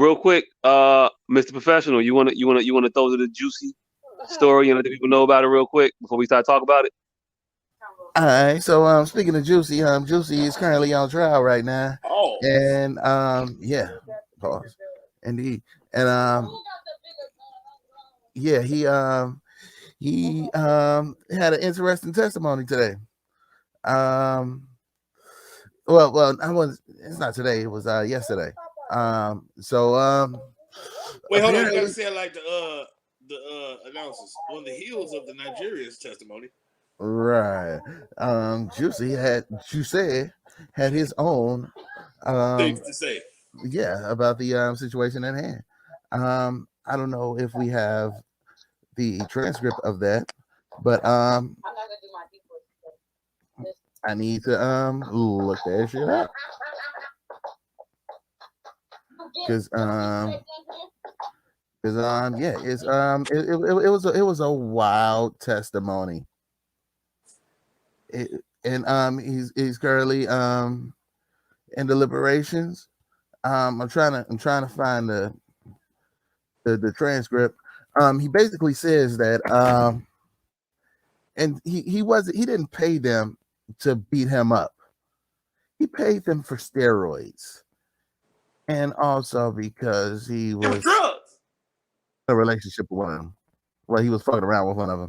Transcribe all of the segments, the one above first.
real quick, Mr. Professional, you wanna throw to the juicy story and let the people know about it real quick before we start talking about it? All right. So speaking of Juicy, Juicy is currently on trial right now, Oh, and yeah, pause, indeed, and yeah, he had an interesting testimony today. Um, well, I was. It's not today. It was yesterday. So wait, hold on. You gotta apparently, say it like the announcers on the heels of the Nigerian's testimony. right. Juicy had his own Things um to say. yeah, about the situation at hand. I don't know if we have the transcript of that, but I need to look that shit up because yeah, it was a wild testimony. It, and he's currently in deliberations. I'm trying to find the transcript. He basically says that and he didn't pay them to beat him up. He paid them for steroids, and also because he It was was drugs. in a relationship with one of them. Well, he was fucking around with one of them.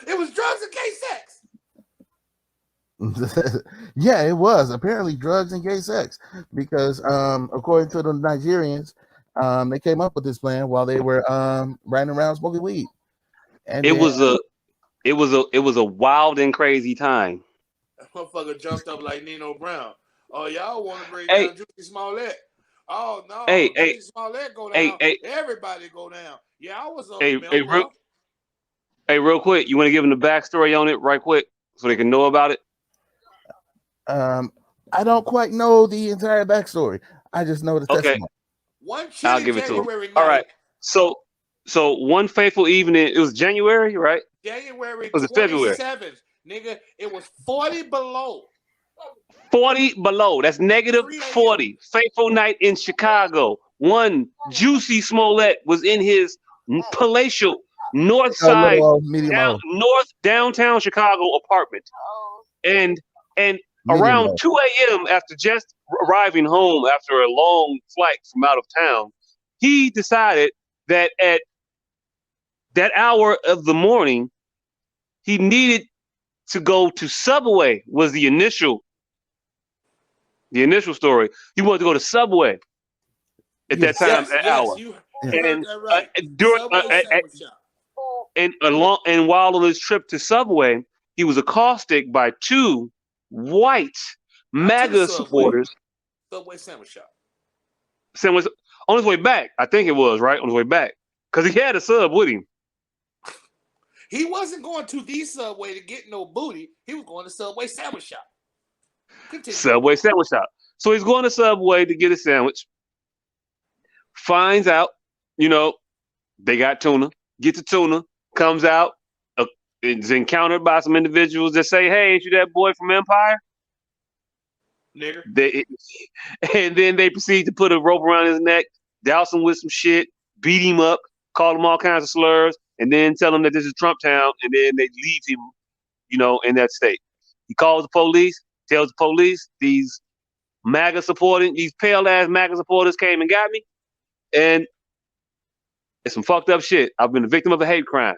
It was drugs and gay sex. Yeah, it was apparently drugs and gay sex because according to the Nigerians, they came up with this plan while they were riding around smoking weed, and It then was a wild and crazy time. That motherfucker jumped up like Nino Brown. Oh, y'all want to bring Hey, down Jussie Smollett? Oh hey, no, hey, Jussie Smollett go hey, down. hey, Everybody go down. Yeah, I was a hey, hey, member. real, real quick, you want to give them the backstory on it, right quick, so they can know about it? um, I don't quite know the entire backstory. I just know the Okay, testimony. One I'll chilly give it to them. January All night, right. So, one fateful evening. It was January, right? January Was it February? 27th, nigga, it was 40 below. 40 below. That's negative 3 a.m. 40. Fateful night in Chicago. One Juicy Smollett was in his palatial north side, Low, medium low, north downtown Chicago apartment. And and medium around low. 2 a.m. after just arriving home after a long flight from out of town, he decided that at that hour of the morning he needed to go to Subway was the initial story. He wanted to go to Subway at that Yes. time, Yes, that yes, hour, you heard and that right. during Subway sandwich shop. and while on his trip to Subway, he was accosted by two white Not to the MAGA Subway. supporters. Subway sandwich shop. Saying was on his way back. I think it was right on his way back because he had a sub with him. He wasn't going to the Subway to get no booty. He was going to Subway sandwich shop. Continue. Subway sandwich shop. So he's going to Subway to get a sandwich. Finds out, you know, they got tuna. Gets the tuna. Comes out. Is encountered by some individuals that say, "Hey, ain't you that boy from Empire?" Nigger. And then they proceed to put a rope around his neck, douse him with some shit, beat him up, call him all kinds of slurs, and then tell him that this is Trump town, and then they leave him, in that state. He calls the police, tells the police these these pale ass MAGA supporters came and got me, and it's some fucked up shit. I've been a victim of a hate crime.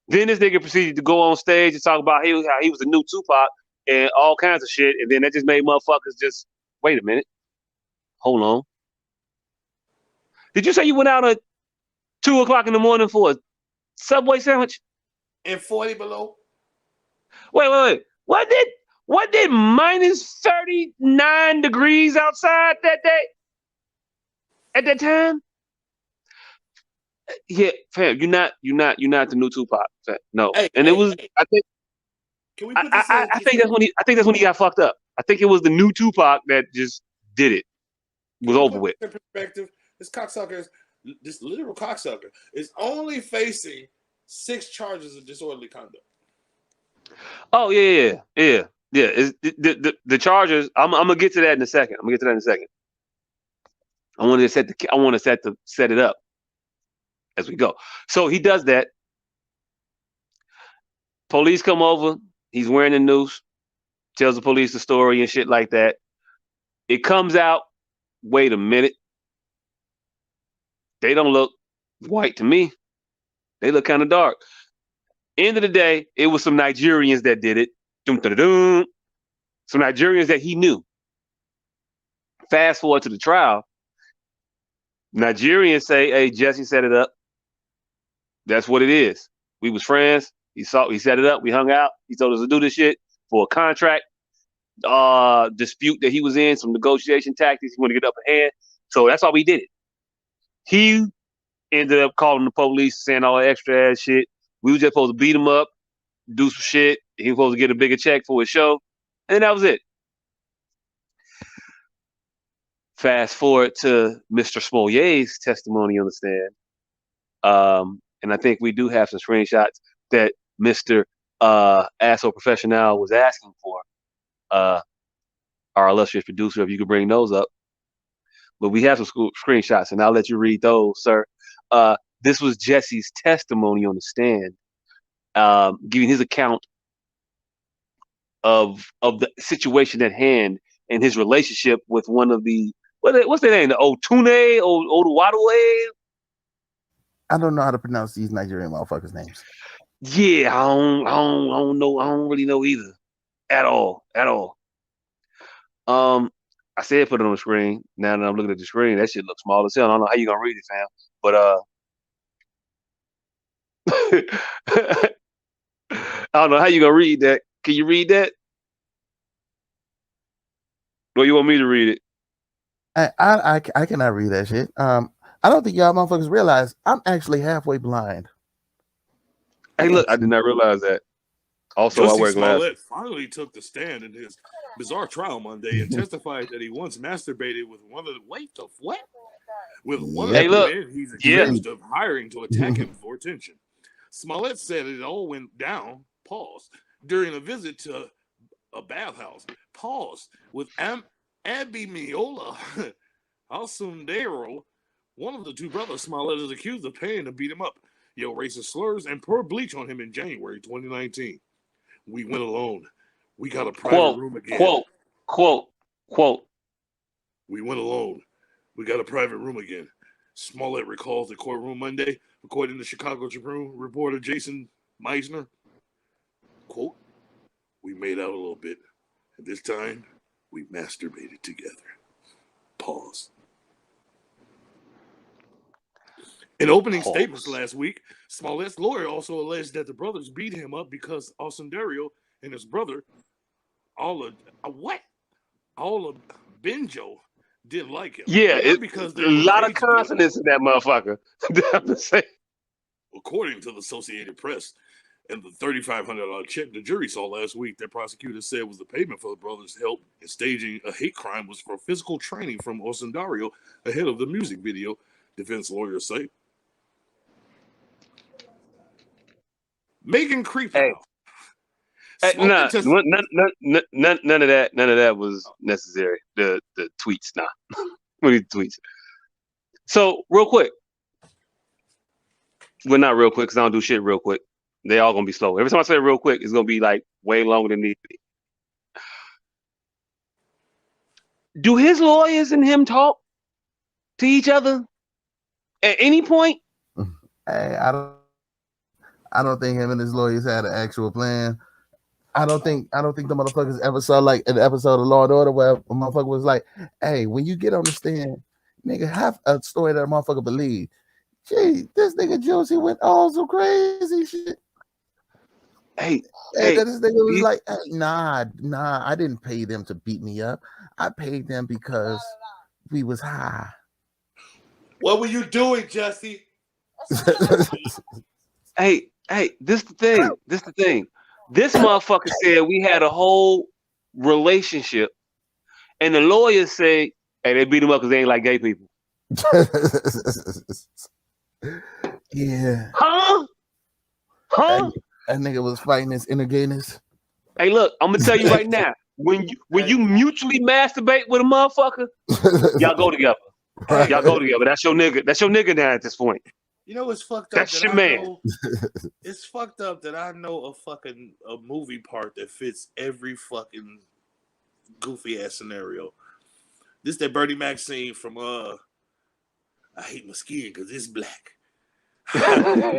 Then this nigga proceeded to go on stage and talk about how he was the new Tupac and all kinds of shit, and then that just made motherfuckers just wait a minute, hold on. Did you say you went out at 2 o'clock in the morning for a Subway sandwich? And 40 below. Wait. What did minus 39 degrees outside that day? At that time? Yeah, fam, you're not the new Tupac. Fam. No. And it was Hey. I think Can we put this in? I think that's when he got fucked up. I think it was the new Tupac that just did it. Was over with. In perspective, this literal cocksucker is only facing 6 charges of disorderly conduct. Oh yeah. The Chargers. I'm gonna get to that in a second. I want to set it up as we go. So he does that. Police come over. He's wearing a noose. Tells the police the story and shit like that. It comes out. Wait a minute. They don't look white to me. They look kind of dark. End of the day, it was some Nigerians that did it. Dum, dum, dum. Some Nigerians that he knew. Fast forward to the trial. Nigerians say, "Hey, Jussie set it up. That's what it is. We was friends. He set it up. We hung out. He told us to do this shit for a contract dispute that he was in, some negotiation tactics. He wanted to get up a hand. So that's why we did it." He ended up calling the police, saying all that extra ass shit. We were just supposed to beat him up, do some shit. He was supposed to get a bigger check for his show. And that was it. Fast forward to Mr. Smollett's testimony on the stand. And I think we do have some screenshots that Mr. Asshole Professional was asking for. Our illustrious producer, if you could bring those up. But we have some screenshots, and I'll let you read those, sir. This was Jussie's testimony on the stand, giving his account of the situation at hand and his relationship with one of the what's their name? The Otune or Oduwadue? I don't know how to pronounce these Nigerian motherfuckers' names. Yeah, I don't know. I don't really know either. At all. I said put it on the screen. Now that I'm looking at the screen, that shit looks small as hell. I don't know how you gonna read it, fam. But I don't know how you gonna read that. Can you read that? Or you want me to read it? I cannot read that shit. I don't think y'all motherfuckers realize I'm actually halfway blind. Hey, look, I did not realize that. Also, I wear Jussie glasses. Smollett finally took the stand in his bizarre trial Monday and testified that he once masturbated with one of the men he's accused of hiring to attack him for attention. Smollett said it all went down, during a visit to a bathhouse, with Abimiola Alsundero. One of the two brothers Smollett is accused of paying to beat him up, yell racist slurs, and pour bleach on him in January 2019. We went alone. We got a private room again. Quote. We went alone. We got a private room again. Smollett recalls the courtroom Monday, according to Chicago Tribune reporter Jason Meisner. Quote, we made out a little bit, and this time we masturbated together. Pause. In opening statements last week, Smollett's lawyer also alleged that the brothers beat him up because Alsundario and his brother, Ola Benjo, didn't like him. Yeah, it's because a lot of confidence in that motherfucker. According to the Associated Press, and the $3,500 check the jury saw last week that prosecutors said was the payment for the brothers' help in staging a hate crime was for physical training from Alsundario ahead of the music video, defense lawyers say. Megan Creepy. Hey, none of that was necessary. The tweets, nah. What are the tweets? So real quick. Well, not real quick, because I don't do shit real quick. They all gonna be slow. Every time I say real quick, it's gonna be like way longer than need to be. Do his lawyers and him talk to each other at any point? Hey, I don't think him and his lawyers had an actual plan. I don't think the motherfuckers ever saw like an episode of Law and Order where a motherfucker was like, hey, when you get on the stand, nigga, have a story that a motherfucker believe. Gee, this nigga Jussie went all some crazy shit. Hey, this nigga was like, hey, nah, I didn't pay them to beat me up. I paid them because we was high. What were you doing, Jussie? Hey, this the thing. This motherfucker said we had a whole relationship, and the lawyers say, hey, they beat him up because they ain't like gay people. Yeah. Huh? That nigga was fighting his inner gayness. Hey, look, I'm gonna tell you right now. When you mutually masturbate with a motherfucker, y'all go together. Right. Y'all go together. That's your nigga. That's your nigga now at this point. You know what's fucked up? That's That your I man. know. It's fucked up that I know a movie part that fits every fucking goofy ass scenario. This that Bernie Mac scene from I hate my skin because it's black. A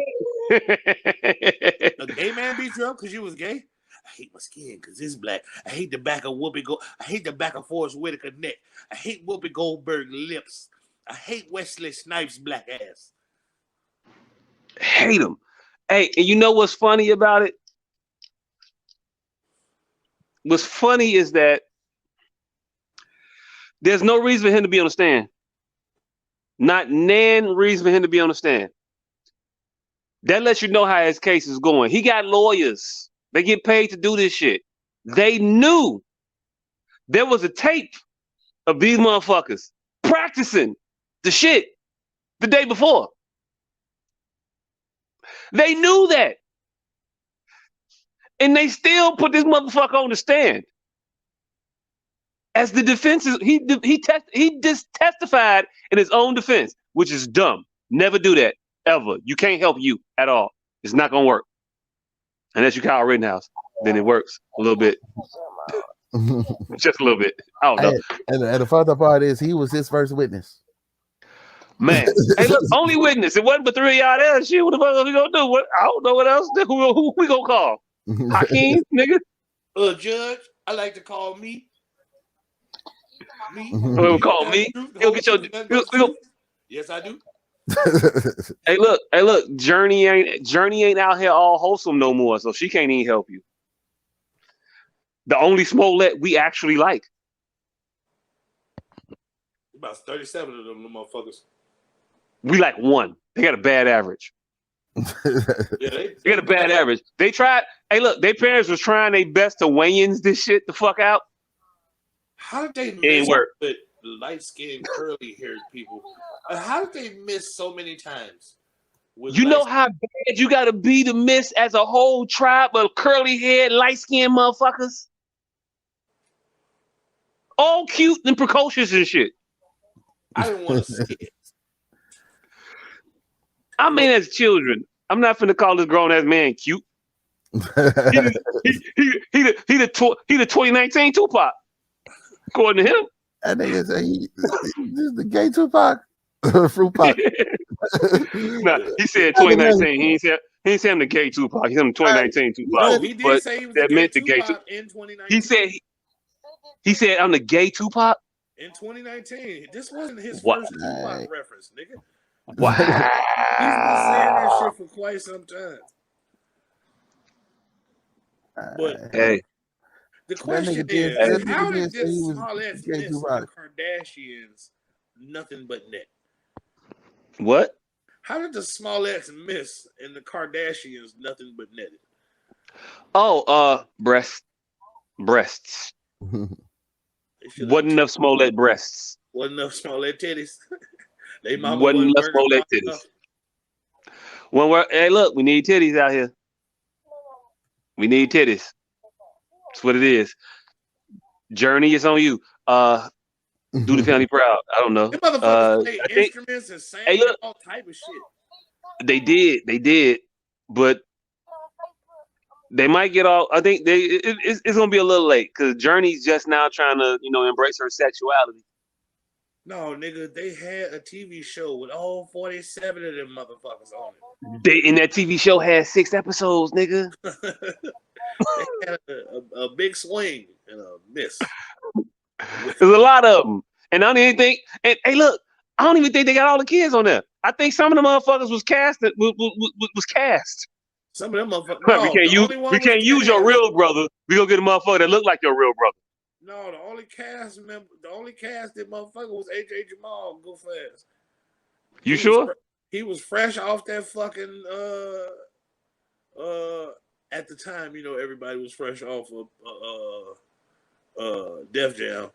gay man beat you up because you was gay? I hate my skin because it's black. I hate the back of I hate the back of Forrest Whitaker neck. I hate Whoopi Goldberg lips. I hate Wesley Snipes' black ass. Hate him. Hey, and you know what's funny about it? What's funny is that there's no reason for him to be on the stand. Not nan reason for him to be on the stand. That lets you know how his case is going. He got lawyers. They get paid to do this shit. They knew there was a tape of these motherfuckers practicing the shit the day before. They knew that. And they still put this motherfucker on the stand. As the defense is, he just testified in his own defense, which is dumb. Never do that ever. You can't help you at all. It's not gonna work unless you Kyle Rittenhouse. Then it works a little bit, just a little bit. I don't know. And the further part is he was his first witness. Man, hey, look, only witness. It wasn't but 3 of y'all there. Shit, what the fuck are we gonna do? What? I don't know what else. Who we gonna call? Hakeem, nigga. Judge, I like to call me. We'll call me. He'll get your. Yes, I do. Hey, look. Journey ain't out here all wholesome no more, so she can't even help you. The only Smollett we actually like. About 37 of them motherfuckers. We like one. They got a bad average. Yeah, they got a bad average. They tried. Hey, look, their parents was trying their best to Wayans this shit the fuck out. How did they miss with light-skinned, curly-haired people? How did they miss so many times? You know how bad you got to be to miss as a whole tribe of curly-haired, light-skinned motherfuckers? All cute and precocious and shit. I didn't want to see it. I mean, as children, I'm not finna call this grown-ass man cute. He the 2019 Tupac. According to him. That nigga say he's the gay Tupac. Fruit Pac. Nah, he said 2019. He ain't say I'm the gay Tupac. He said I'm 2019 Tupac. No, he did say he was that meant the gay gay Tupac in 2019. He said I'm the gay Tupac? In 2019. This wasn't his first Tupac reference, nigga. Wow. He's been saying that shit for quite some time. But hey, the question is, how did this Smollett miss the Kardashians nothing but net? What? How did the Smollets miss and the Kardashians nothing but netted? Oh, breasts. Wasn't enough Smollett breasts. Wasn't enough Smollett titties. They mama wasn't enough Smollett titties. Hey, look, we need titties out here. We need titties. That's what it is. Journey is on you. Do the family proud. I don't know. Them motherfuckers play instruments and sang all type of shit. They did, but they might get all. I think it's gonna be a little late because Journey's just now trying to embrace her sexuality. No, nigga, they had a TV show with all 47 of them motherfuckers on it. They in that TV show had 6 episodes, nigga. They had a big swing and a miss. There's a lot of them, and I don't even think. And hey, look, I don't even think they got all the kids on there. I think some of the motherfuckers was cast. Was cast. Some of them motherfuckers. No, we can't use your real brother. We gonna get a motherfucker that look like your real brother. No, the only cast that motherfucker was AJ Jamal. Go fast. You sure? He was fresh off that fucking at the time, everybody was fresh off of Def Jam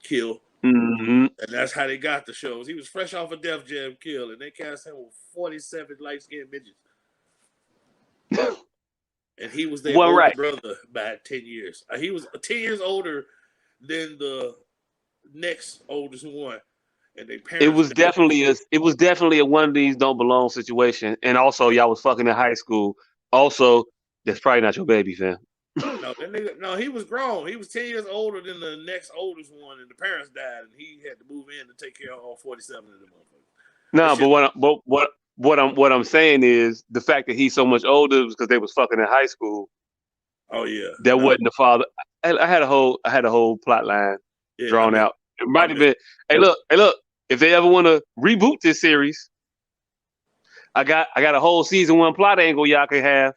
Kill. Mm-hmm. And that's how they got the shows. He was fresh off of Def Jam Kill, and they cast him with 47 light-skinned midgets. And he was their older brother by 10 years. He was 10 years older than the next oldest one. and their It parents was died. definitely a one of these don't belong situation. And also, y'all was fucking in high school. Also, that's probably not your baby, fam. No, that nigga, no, he was grown. He was 10 years older than the next oldest one, and the parents died, and he had to move in to take care of all 47 of them motherfuckers. That No, but shit. what I'm saying is the fact that he's so much older was because they was fucking in high school. Oh yeah, That no, wasn't the father. I had a whole plot line yeah. drawn out. It I might have missed. been. Hey look. If they ever want to reboot this series, I got a whole season one plot angle y'all can have.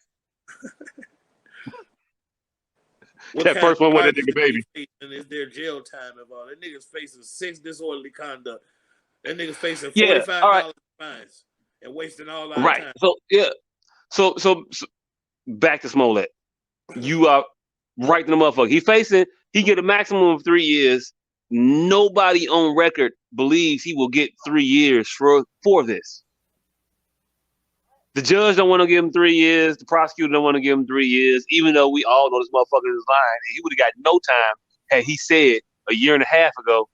What That kind of first one with that charges nigga is he baby. facing? Is there jail time involved? That nigga's facing 6 disorderly conduct. That nigga's facing Yeah. All right. $45 fines and wasting all our Right. time. So yeah. So back to Smollett. You are right to the motherfucker. He get a maximum of 3 years. Nobody on record believes he will get 3 years for this. The judge don't want to give him 3 years. The prosecutor don't want to give him 3 years, even though we all know this motherfucker is lying. He would have got no time had he said a year and a half ago,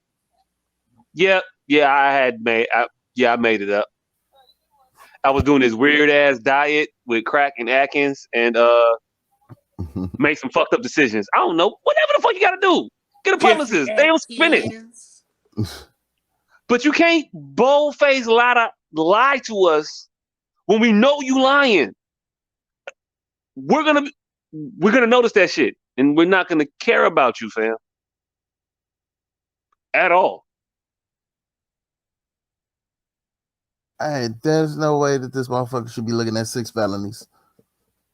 yeah, I made it up. I was doing this weird ass diet with crack and Atkins and make some fucked up decisions. I don't know. Whatever the fuck you gotta do. Get a Jeffrey publicist. They don't spin it. Atkins. But you can't bold-faced lie to us when we know you lying. We're gonna notice that shit. And we're not gonna care about you, fam. At all. Hey, there's no way that this motherfucker should be looking at 6 felonies.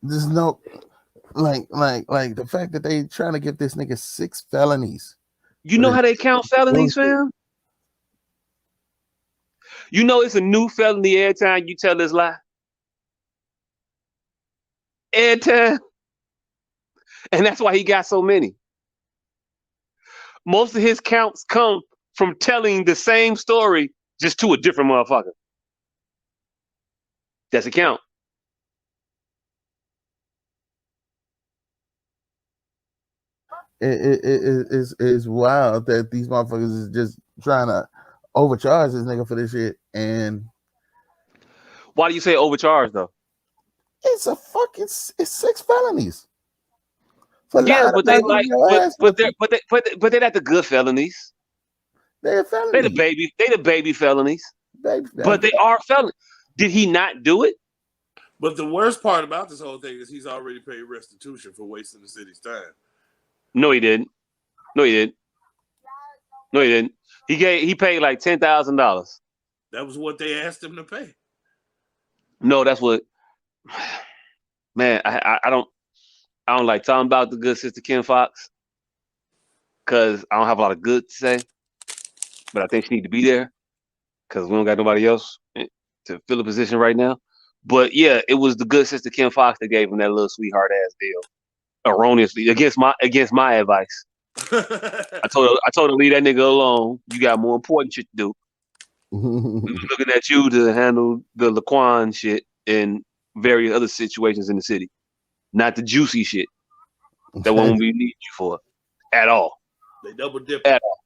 There's no like the fact that they trying to give this nigga 6 felonies. You know how they count felonies, fam? You know it's a new felony every time you tell this lie. Every time. And that's why he got so many. Most of his counts come from telling the same story just to a different motherfucker. That's a count. It's wild that these motherfuckers is just trying to overcharge this nigga for this shit. And why do you say overcharged though? It's 6 felonies. For yeah, but they're not the good felonies. They're felonies. They the baby felonies. Baby. But they are felonies. Did he not do it? But the worst part about this whole thing is he's already paid restitution for wasting the city's time. No, he didn't. He paid like $10,000. That was what they asked him to pay. No, that's what. Man, I don't like talking about the good sister Kim Fox because I don't have a lot of good to say, but I think she need to be there because we don't got nobody else to fill a position right now. But yeah, it was the good sister Kim Fox that gave him that little sweetheart ass deal, erroneously against my advice. I told her to leave that nigga alone. You got more important shit to do. We was looking at you to handle the Laquan shit and various other situations in the city, not the juicy shit. That one we need you for at all. They double dipping. At all.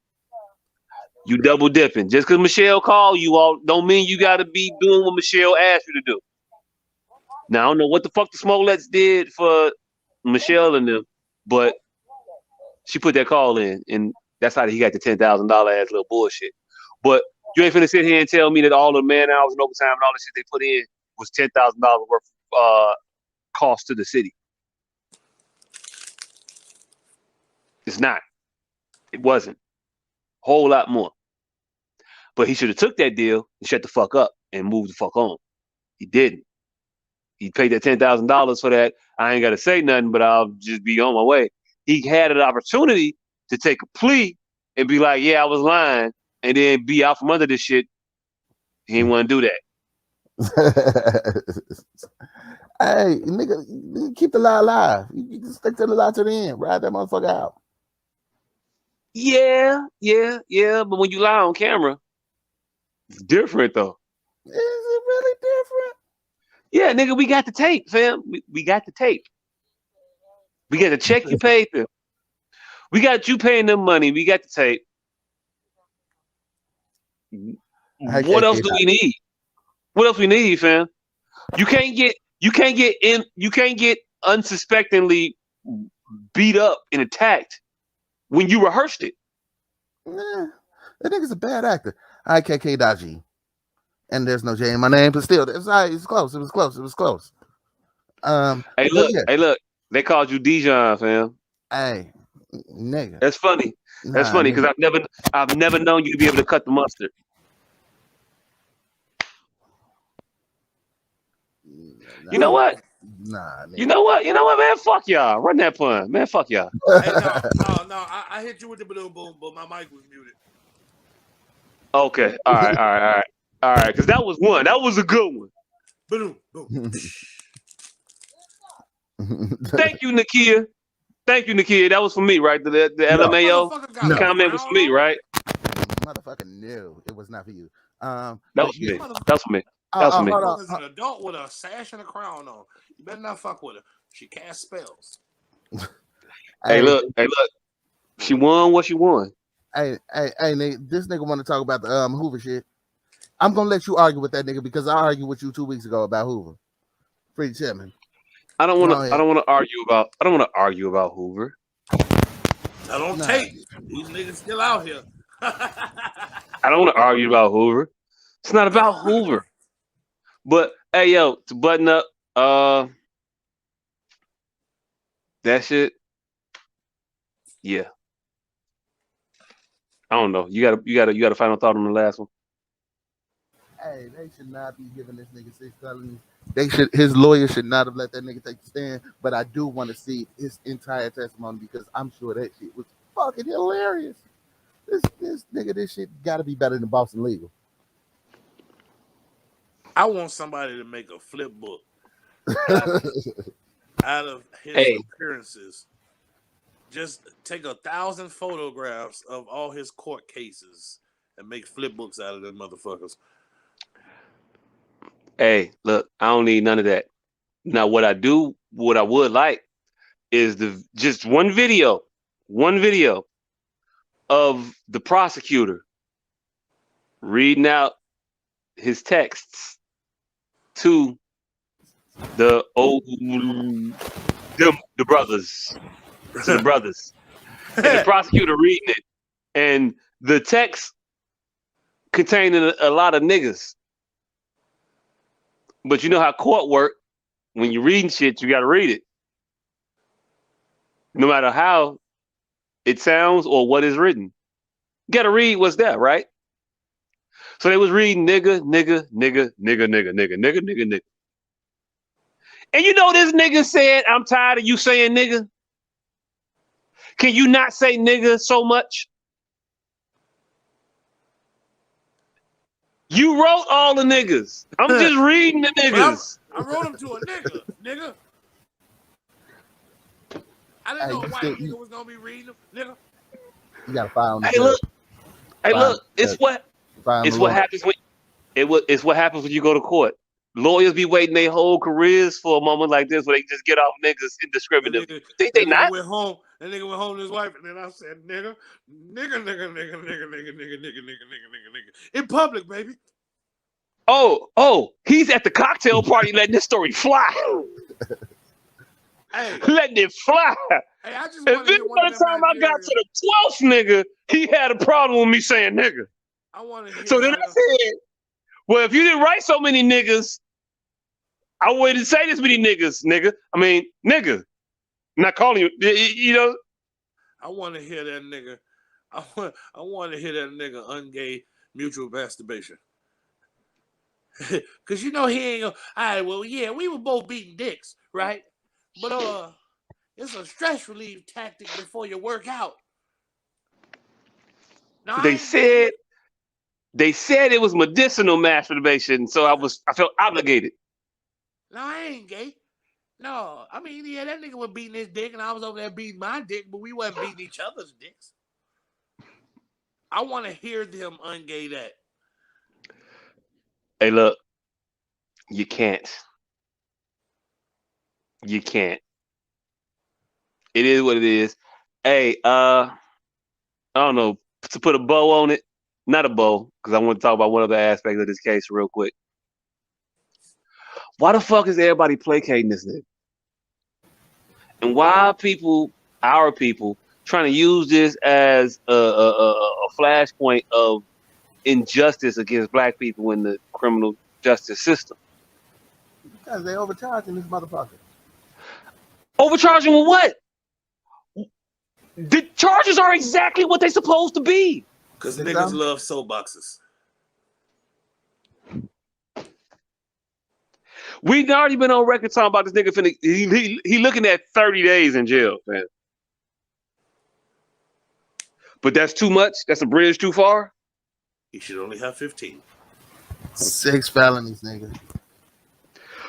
You double dipping. Just because Michelle called you all don't mean you got to be doing what Michelle asked you to do. Now I don't know what the fuck the Smolletts did for Michelle and them, but she put that call in, and that's how he got the $10,000 ass little bullshit. But you ain't finna sit here and tell me that all the man hours and overtime and all the shit they put in was $10,000 worth of cost to the city. It's not. It wasn't. Whole lot more. But he should have took that deal and shut the fuck up and moved the fuck on. He didn't. He paid that $10,000 for that. I ain't got to say nothing, but I'll just be on my way. He had an opportunity to take a plea and be like, yeah, I was lying, and then be out from under this shit. He didn't want to do that. Hey, nigga, keep the lie alive. You can stick to the lie to the end. Ride that motherfucker out. Yeah. But when you lie on camera, it's different, though. Is it really different? Yeah, nigga, we got the tape, fam. We got the tape. We got the check you paid them. We got you paying them money. We got the tape. Hi, What else KK. do we need? What else we need, fam? You can't get unsuspectingly beat up and attacked when you rehearsed it. Nah, that nigga's a bad actor. Hi, KK Daji. And there's no J in my name, but still, it's all right. It's close. It was close. It was close. Hey, But look, yeah, hey, look. They called you Dijon, fam. hey, nigga, That's funny. That's nah, funny because nigga. I've never known you to be able to cut the mustard. You know Nah, what? nah, You nigga. know what? You know what, man? Fuck y'all. Run that pun, man. Fuck y'all. Hey, no. I hit you with the boom boom, but my mic was muted. Okay. All right. All right. All right. All right. Because that was one. That was a good one. Boom, boom. Thank you, Nakia. Thank you, Nakia. That was for me, right? The No, LMAO Motherfucker got no, a comment was for crown me, on. right? motherfucker, no, it was not for you. That But was for yeah, me. That was for me. oh, That was for me. hold on. Motherfucker's an adult with a sash and a crown on. You better not fuck with her. She casts spells. Hey, Hey, look. Hey, look. She won what she won. hey, nigga, this nigga want to talk about the Hoover shit. I'm gonna let you argue with that nigga because I argued with you 2 weeks ago about Hoover. Pretty Tillman. I don't Go want to. I ahead. don't want to argue about. I don't want to argue about Hoover. I don't Nah, take these niggas still out here. I don't want to argue about Hoover. It's not about Hoover. But hey, yo, to button up, that shit. Yeah, I don't know. You got a final thought on the last one. hey, they should not be giving this nigga 6 felonies. His lawyer should not have let that nigga take the stand. But I do want to see his entire testimony because I'm sure that shit was fucking hilarious. This nigga, this shit got to be better than Boston Legal. I want somebody to make a flip book out of his Hey, appearances. Just take 1,000 photographs of all his court cases and make flip books out of them motherfuckers. hey, look, I don't need none of that. Now, what I would like is just one video of the prosecutor reading out his texts to the the brothers, to the brothers, and the prosecutor reading it, and the text containing a lot of niggas. But you know how court work. When you're reading shit, you got to read it, no matter how it sounds or what is written. You got to read what's there, right? So they was reading nigga, nigga, nigga, nigga, nigga, nigga, nigga, nigga, nigga. And you know this nigga said, I'm tired of you saying nigga. Can you not say nigga so much? You wrote all the niggas. I'm just reading the niggas. I wrote him to a nigga. I didn't know a white nigga was gonna be reading them, nigga. You got to file on the Hey, judge. look. Hey, look. It's what happens when it's what happens when you go to court. Lawyers be waiting their whole careers for a moment like this where they just get off niggas indiscriminately. You think they not? Went home. That nigga went home to his wife, and then I said, nigga, in public, baby. Oh, he's at the cocktail party letting this story fly. Hey, letting it fly. Hey, I just and then by the time I got to the 12th nigga, he had a problem with me saying nigga. I want to hear. So then I said, well, if you didn't write so many niggas, I wouldn't say this many niggas, nigga. I mean, nigga. I'm not calling you know. I want to hear that nigga. I want to hear that nigga ungay mutual masturbation. Cause you know he ain't gonna. All right, well, yeah, we were both beating dicks, right? But it's a stress relief tactic before you work out. No, they said it was medicinal masturbation, so I felt obligated. No, I ain't gay. No, I mean, yeah, that nigga was beating his dick, and I was over there beating my dick, but we wasn't beating each other's dicks. I want to hear them ungay that. Hey, look, you can't. You can't. It is what it is. Hey, I don't know, to put a bow on it, not a bow, because I want to talk about one other aspect of this case real quick. Why the fuck is everybody placating this nigga? And why are people, our people, trying to use this as a flashpoint of injustice against black people in the criminal justice system? Because they overcharging this motherfucker. Overcharging with what? The charges are exactly what they're supposed to be. Because niggas love soapboxes. We've already been on record talking about this nigga finna, he looking at 30 days in jail, man. But that's too much? That's a bridge too far? He should only have 15. 6 felonies, nigga.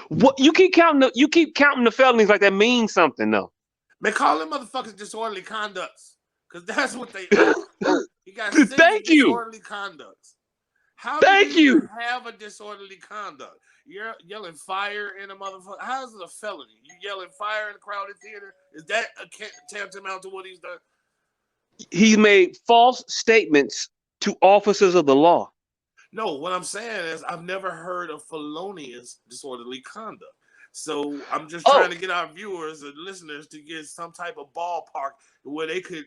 What you keep counting the felonies like that means something though. Man, call them motherfuckers disorderly conducts. Because that's what they are. You got 6 disorderly conducts. How do you have a disorderly conduct? You're yelling fire in a motherfucker. How is it a felony? You yelling fire in a crowded theater? Is that tantamount to what he's done? He made false statements to officers of the law. No, what I'm saying is I've never heard of felonious disorderly conduct. So I'm just trying to get our viewers and listeners to get some type of ballpark where they could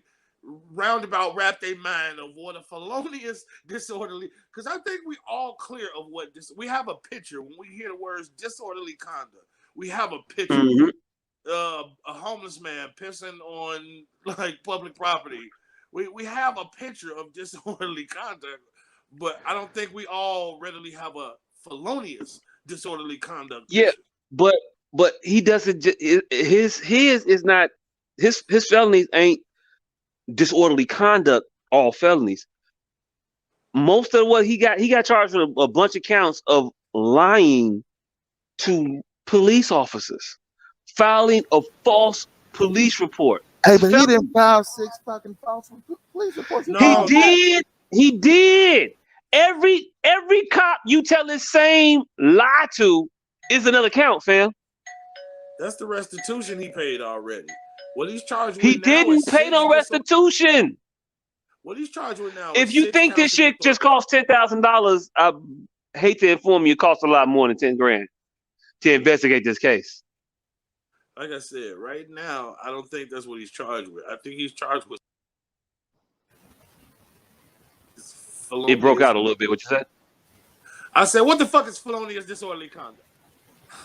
roundabout wrap their mind of what a felonious disorderly, because I think we all clear of what this. We have a picture when we hear the words disorderly conduct. We have a picture. Mm-hmm. A homeless man pissing on like public property. We have a picture of disorderly conduct, but I don't think we all readily have a felonious disorderly conduct picture. Yeah, but he doesn't. His is not his felonies ain't disorderly conduct. All felonies. Most of what he got charged with a bunch of counts of lying to police officers, filing a false police report. Hey, but he didn't file 6 fucking false police reports. No. He did. Every cop you tell the same lie to is another count, fam. That's the restitution he paid already. What he's charged with He now didn't pay no restitution. What he's charged with now. If you think this shit just cost $10,000, I hate to inform you, it costs a lot more than $10,000 to investigate this case. Like I said, right now, I don't think that's what he's charged with. I think he's charged with. It broke out a little bit. What you said? I said, what the fuck is felonious disorderly conduct?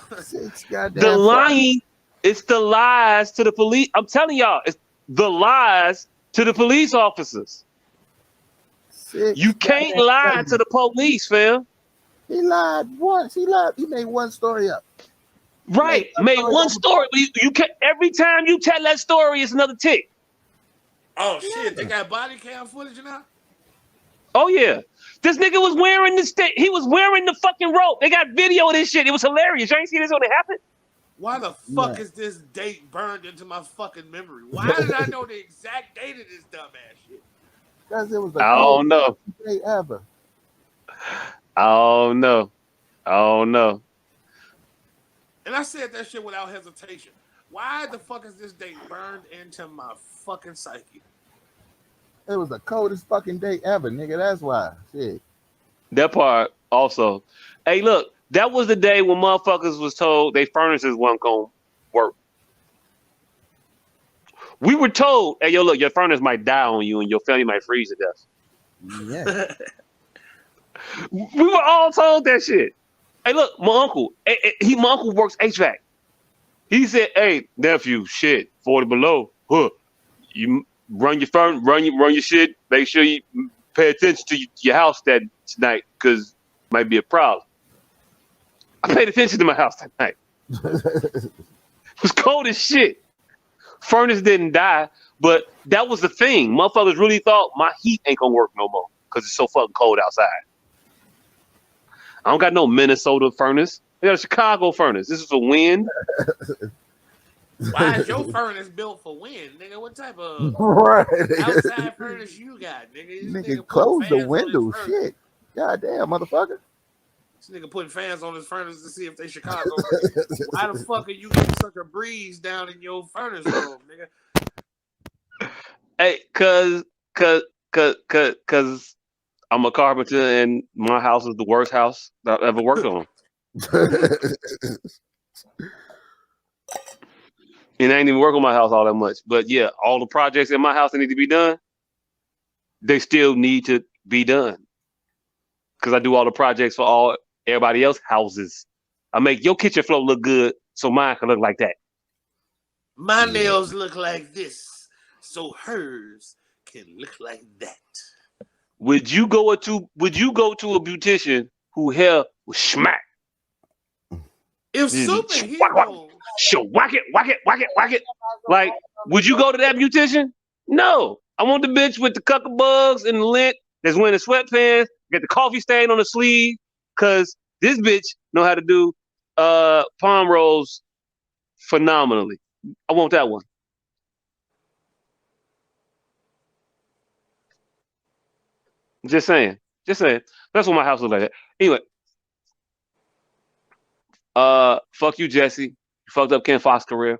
The lying, it's the lies to the police. I'm telling y'all, it's the lies to the police officers. You can't lie to the police, fam. He lied once. He made one story up. Right, made one story. You can every time you tell that story, it's another tick. Oh shit! They got body cam footage now. Oh yeah, this nigga was wearing the stick. He was wearing the fucking rope. They got video of this shit. It was hilarious. You ain't see this when it happened? Why the fuck is this date burned into my fucking memory? Why did I know the exact date of this dumbass shit? Because it was I don't know. Day ever. I don't know. And I said that shit without hesitation. Why the fuck is this date burned into my fucking psyche? It was the coldest fucking day ever, nigga. That's why. Shit. That part also. Hey, look, that was the day when motherfuckers was told they furnaces wasn't gonna work. We were told, hey, yo, look, your furnace might die on you and your family might freeze to death. Yeah. We were all told that shit. Hey, look, my uncle works HVAC. He said, hey, nephew, shit, 40 below. Huh. You run your phone, run your shit. Make sure you pay attention to your house that tonight, because it might be a problem. I paid attention to my house that night. It was cold as shit. Furnace didn't die, but that was the thing. Motherfuckers really thought my heat ain't gonna work no more because it's so fucking cold outside. I don't got no Minnesota furnace. I got a Chicago furnace. This is a wind. Why is your furnace built for wind, nigga? What type of outside furnace you got, nigga? Nigga, close the window, shit. Goddamn, motherfucker. This nigga putting fans on his furnace to see if they Chicago. Why the fuck are you getting such a breeze down in your furnace room, nigga? Hey, cause I'm a carpenter, and my house is the worst house that I've ever worked on. And I ain't even work on my house all that much. But yeah, all the projects in my house that need to be done, they still need to be done. Because I do all the projects for all everybody else houses. I make your kitchen floor look good, so mine can look like that. My nails look like this, so hers can look like that. Would you go to a beautician who hair was smack? If superheroes, whack it. Like, would you go to that beautician? No. I want the bitch with the cucker bugs and the lint that's wearing the sweatpants, get the coffee stain on the sleeve, cause this bitch know how to do palm rolls phenomenally. I want that one. Just saying. That's what my house looks like. Anyway, fuck you, Jesse. You fucked up Ken Fox's career.